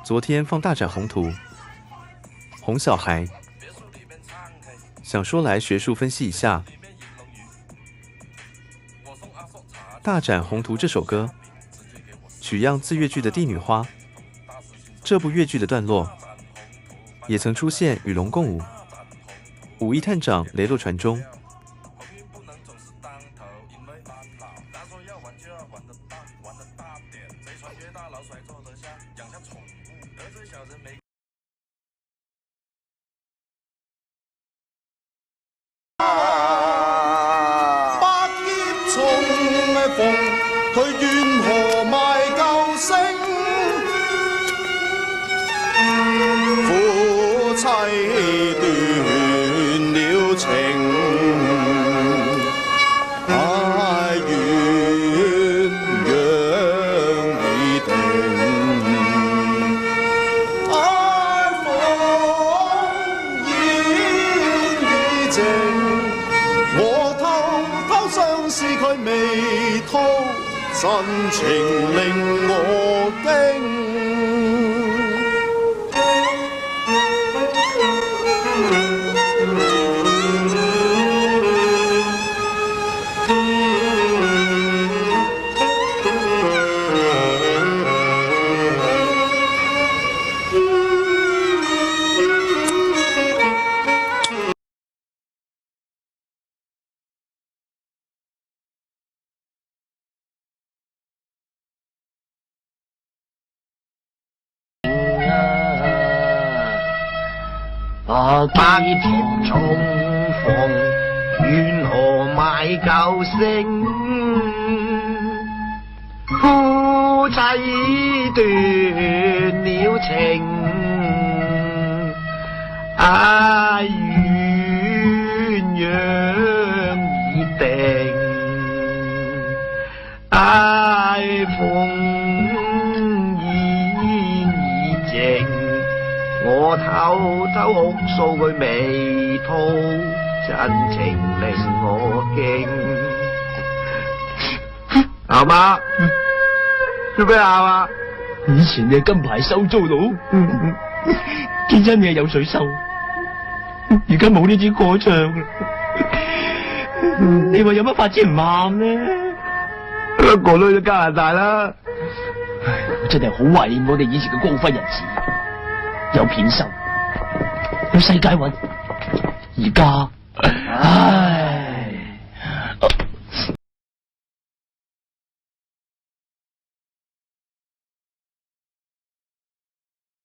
昨天放大展宏图，哄小孩，想说来学术分析一下。大展宏图这首歌，取样自越剧的《帝女花》。这部越剧的段落，也曾出现与龙共舞。武义探长雷洛传中。百劫重逢，佢怨何賣舊聲？夫妻斷了情，唉鴛鴦已定，唉烽煙已靜。我偷偷相思佢未吐，真情令我驚。百劫重逢，怨何賣舊聲？夫妻斷了情，唉鴛鴦已定，唉烽煙已靜。我偷偷哭訴佢未吐，真情令我驚。阿媽，做咩喊啊？以前你係金牌收租佬，見親你係有水收，而家冇呢支歌唱啦。你話有乜法子唔喊呢？個女去加拿大啦。唉，我真係好懷念我哋以前嘅光輝日子。有片收，有世界運，而家，唉。